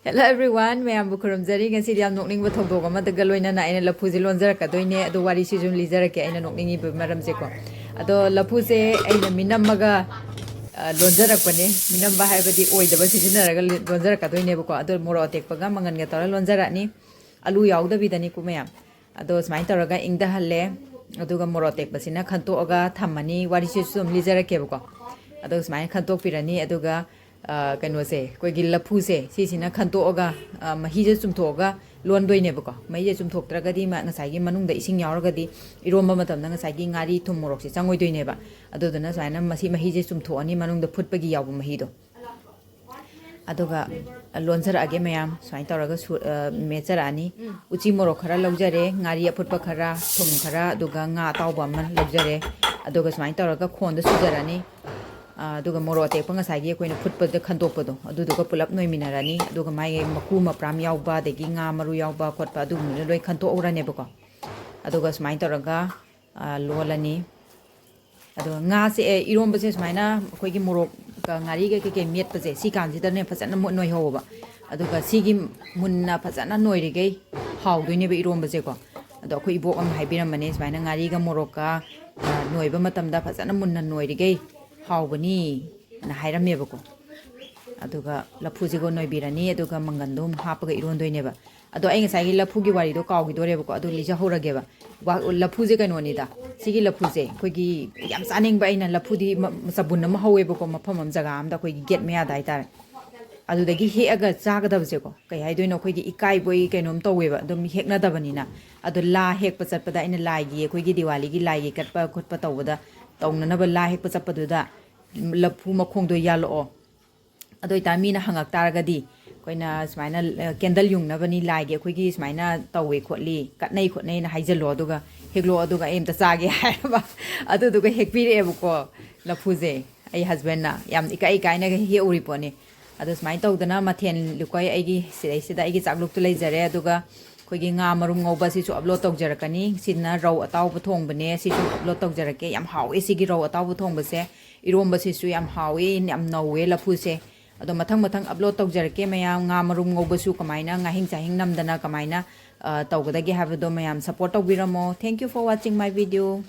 Hello everyone, mayam bukurum jari ngasi diam nokning ba thogdog ama daga loina na ina lafu je lonjar ka doine ado wari si jum lijar ke ina nokning ibu maram je ko ado lafu se ina minam maga lonjar ko ne minam ba hai badi oidaba sijinnaraga lonjar ka doine ko ado moro tek paga mangan ga tora lonjar ani alu yaud bi dani ku mayam ado smai toraga ingda halle ado ga moro tek basina khanto aga thamani wari si jum lijar ke ko ado smai khanto pirani ado ga kano se koi gi lafu se si sina khanto oga mahi je chumtho oga lon doi ne bako mai je chumthok traga di ma ngasai gi manung da ising yauraga di iromba matam da ngasai gi ngari thum morok se changoi doi ne ba ado dana saina masi mahi je chumtho ani manung da phutpa gi yabu mahi do adoga lonjara age mayam sai taraga mechara ani uchi morok khara laujare ngari phutpa khara thum khara adoga nga tawba man laujare adoga sai taraga khon da sujarani aduga moro te panga sagi koina phutpa de khandokpa do aduga pulap noi minarani aduga mai maku ma pram yauba de gi nga maru yauba khotpa adu mi loi khanto orane bako aduga smai toraga lolani aduga nga se iromba se smaina koi gi moro ka ngari ge ke miet pa se si kan si dane phasana mo noi hoba aduga si gi munna phasana noi ri ge haw doine be iromba se ko ado khoi ibok am haibiram mane smaina ngari ga moro ka noiba matam da phasana munna noi ri ge haubani na hairam mebako aduga lafu jigo noi birani aduga mangandum hapaga irondoi neba ado ai ngasai lafu gi wari do kaw gi dore bako adu lija horage ba lafu je kano ni da sigi lafu je koi gi yam saning ba ina lafu di sabun ma hawe bako mafam am jaga am da koi gi get me adai tar adu dagi he aga chaga da je ko kai hai doino koi gi ikai boi kainom towe ba dum hek na da bani na adu la hek pa chat pa da ina lai gi koi gi diwali gi lai gi kat pa khut pa tawda tawna na ba la hek pa chat pa du da lafu makhong do yalo adoi ta mi na hangak taragadi koina smaina candle yung na bani laige khoi gi smaina tawe khotli katnai khotnai na haijalo aduga heklo aduga em ta chage haiba adu duga hekpire ebuko lafu je ai husband na yam ikai kai na he uri pone adu smai tawdana mathen lukoi ai gi sei sida ai gi chakluk tu leijare aduga khoi gi nga marum ngoba si chu upload tawjarakani sinna raw ataw buthong bane si chu upload tawjarake yam hawe si gi raw ataw buthong base iromba si su yam hawe yam nawe lafu se ado mathang upload tawjarake mayam nga marum ngoba su kamaina nga hing chahing namdana kamaina tawgada ge have do mayam support tawbiramo. Thank you for watching my video.